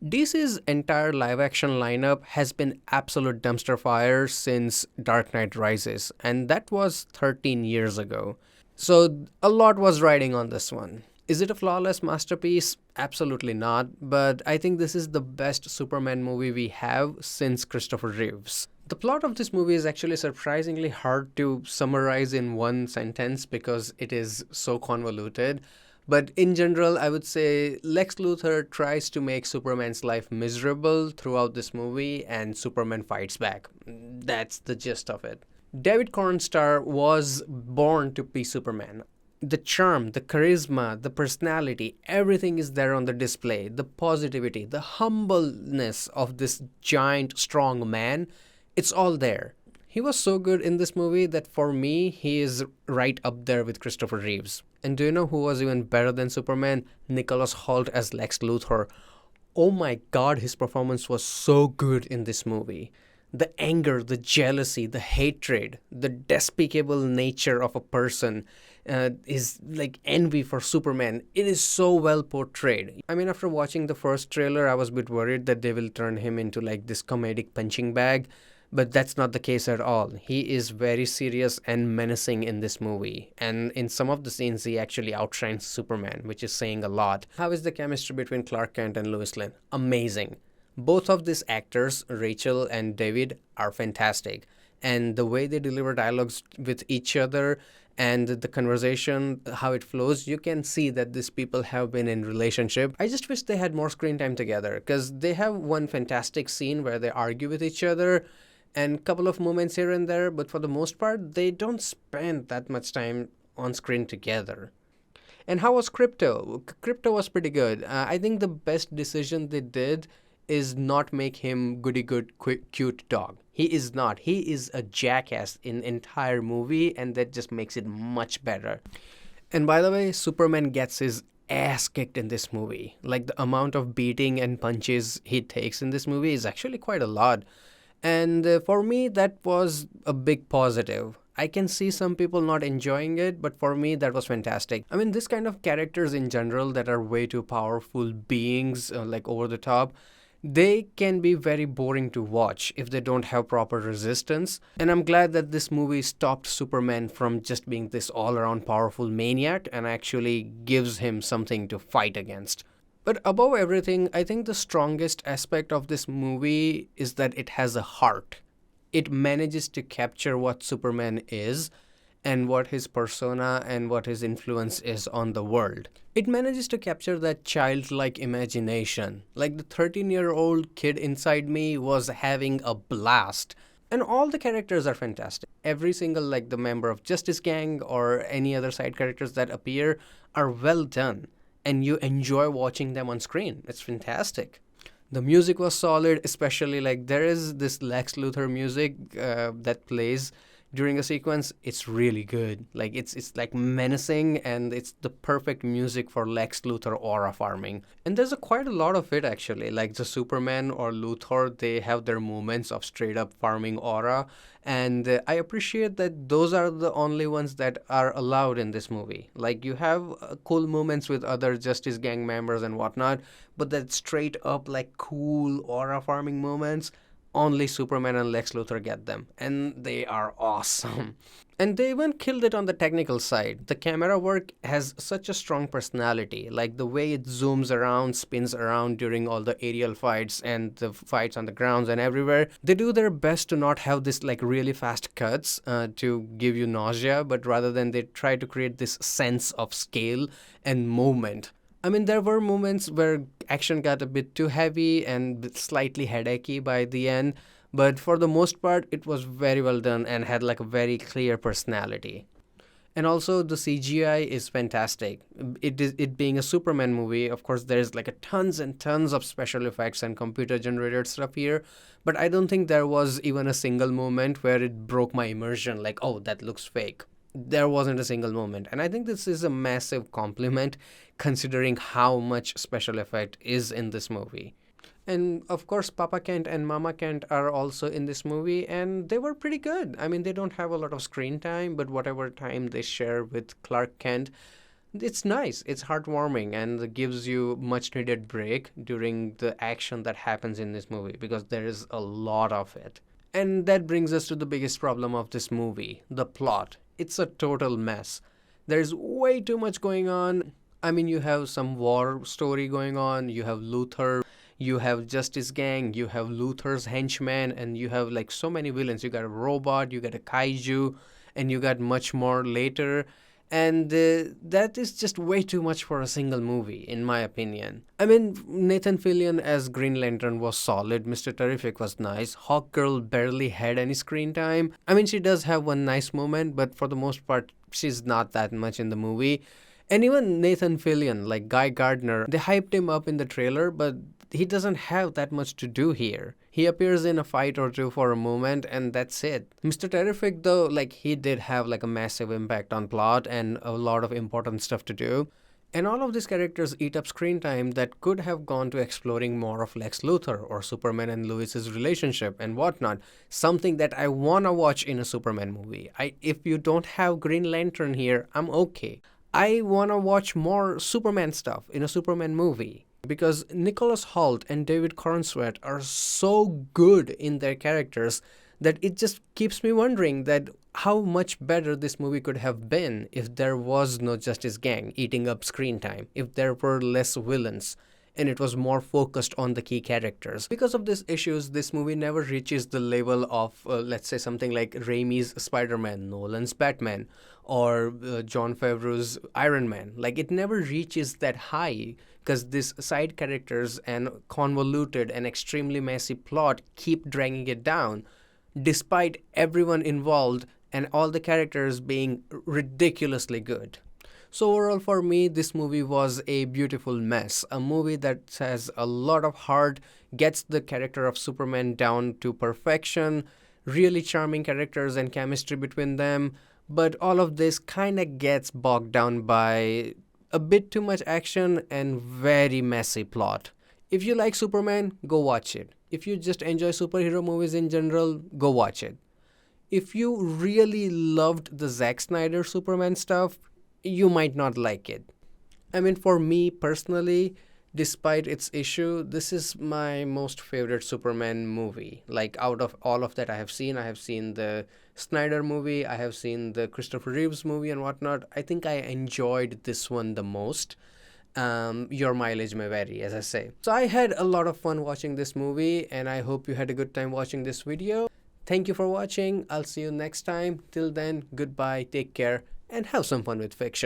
DC's entire live-action lineup has been absolute dumpster fire since Dark Knight Rises, and that was 13 years ago. So a lot was riding on this one. Is it a flawless masterpiece? Absolutely not, but I think this is the best Superman movie we have since Christopher Reeves. The plot of this movie is actually surprisingly hard to summarize in one sentence because it is so convoluted. But in general, I would say Lex Luthor tries to make Superman's life miserable throughout this movie, and Superman fights back. That's the gist of it. David Corenswet was born to be Superman. The charm, the charisma, the personality, everything is there on the display. The positivity, the humbleness of this giant, strong man, it's all there. He was so good in this movie that for me, he is right up there with Christopher Reeves. And do you know who was even better than Superman? Nicholas Hoult as Lex Luthor. Oh my god, his performance was so good in this movie. The anger, the jealousy, the hatred, the despicable nature of a person is like envy for Superman. It is so well portrayed. I mean, after watching the first trailer, I was a bit worried that they will turn him into like this comedic punching bag. But that's not the case at all. He is very serious and menacing in this movie. And in some of the scenes, he actually outshines Superman, which is saying a lot. How is the chemistry between Clark Kent and Lois Lane? Amazing. Both of these actors, Rachel and David, are fantastic. And the way they deliver dialogues with each other and the conversation, how it flows, you can see that these people have been in relationship. I just wish they had more screen time together because they have one fantastic scene where they argue with each other and a couple of moments here and there, but for the most part, they don't spend that much time on screen together. And how was Crypto? Crypto was pretty good. I think the best decision they did is not make him goody good, cute dog. He is not. He is a jackass in entire movie, and that just makes it much better. And by the way, Superman gets his ass kicked in this movie. Like the amount of beating and punches he takes in this movie is actually quite a lot. And for me, that was a big positive. I can see some people not enjoying it, but for me, that was fantastic. I mean, this kind of characters in general that are way too powerful beings, like over the top, they can be very boring to watch if they don't have proper resistance. And I'm glad that this movie stopped Superman from just being this all around powerful maniac and actually gives him something to fight against. But above everything, I think the strongest aspect of this movie is that it has a heart. It manages to capture what Superman is and what his persona and what his influence is on the world. It manages to capture that childlike imagination. Like the 13-year-old kid inside me was having a blast. And all the characters are fantastic. Every single like the member of Justice Gang or any other side characters that appear are well done. And you enjoy watching them on screen. It's fantastic. The music was solid, especially like there is this Lex Luthor music that plays during a sequence. It's really good. Like it's like menacing, and it's the perfect music for Lex Luthor aura farming. And there's quite a lot of it actually. Like the Superman or Luthor, they have their moments of straight up farming aura, and I appreciate that those are the only ones that are allowed in this movie. Like you have cool moments with other Justice Gang members and whatnot, but that straight up like cool aura farming moments, only Superman and Lex Luthor get them, and they are awesome. And they even killed it on the technical side. The camera work has such a strong personality, like the way it zooms around, spins around during all the aerial fights and the fights on the grounds and everywhere. They do their best to not have this like really fast cuts to give you nausea, but rather than they try to create this sense of scale and movement. I mean, there were moments where action got a bit too heavy and slightly headachy by the end, but for the most part, it was very well done and had like a very clear personality. And also, the CGI is fantastic. It being a Superman movie, of course, there's like a tons and tons of special effects and computer generated stuff here, but I don't think there was even a single moment where it broke my immersion, like, oh, that looks fake. There wasn't a single moment. And I think this is a massive compliment considering how much special effect is in this movie. And of course, Papa Kent and Mama Kent are also in this movie, and they were pretty good. I mean, they don't have a lot of screen time, but whatever time they share with Clark Kent, It's nice, it's heartwarming, and it gives you much needed break during the action that happens in this movie because there is a lot of it. And that brings us to the biggest problem of this movie, the plot. It's a total mess. There's way too much going on. I mean, you have some war story going on, you have Luther, you have Justice Gang, you have Luther's henchmen, and you have like so many villains. You got a robot, you got a kaiju, and you got much more later. And that is just way too much for a single movie, in my opinion. I mean, Nathan Fillion as Green Lantern was solid. Mr. Terrific was nice. Hawkgirl barely had any screen time. I mean, she does have one nice moment, but for the most part, she's not that much in the movie. And even Nathan Fillion, like Guy Gardner, they hyped him up in the trailer, but he doesn't have that much to do here. He appears in a fight or two for a moment and that's it. Mr. Terrific though, like he did have like a massive impact on plot and a lot of important stuff to do. And all of these characters eat up screen time that could have gone to exploring more of Lex Luthor or Superman and Lois's relationship and whatnot. Something that I wanna watch in a Superman movie. If you don't have Green Lantern here, I'm okay. I wanna watch more Superman stuff in a Superman movie because Nicholas Hoult and David Corenswet are so good in their characters that it just keeps me wondering that how much better this movie could have been if there was no Justice Gang eating up screen time, if there were less villains, and it was more focused on the key characters. Because of these issues, this movie never reaches the level of, let's say, something like Raimi's Spider-Man, Nolan's Batman, or Jon Favreau's Iron Man. Like, it never reaches that high because these side characters and convoluted and extremely messy plot keep dragging it down, despite everyone involved and all the characters being ridiculously good. So overall for me, this movie was a beautiful mess. A movie that has a lot of heart, gets the character of Superman down to perfection, really charming characters and chemistry between them, but all of this kind of gets bogged down by a bit too much action and very messy plot. If you like Superman, go watch it. If you just enjoy superhero movies in general, go watch it. If you really loved the Zack Snyder Superman stuff, you might not like it. I mean, for me personally, despite its issue, this is my most favorite Superman movie. Like, out of all of that I have seen the Snyder movie, I have seen the Christopher Reeves movie and whatnot. I think I enjoyed this one the most. Your mileage may vary, as I say. So I had a lot of fun watching this movie, and I hope you had a good time watching this video. Thank you for watching. I'll see you next time. Till then, goodbye, take care, and have some fun with fiction.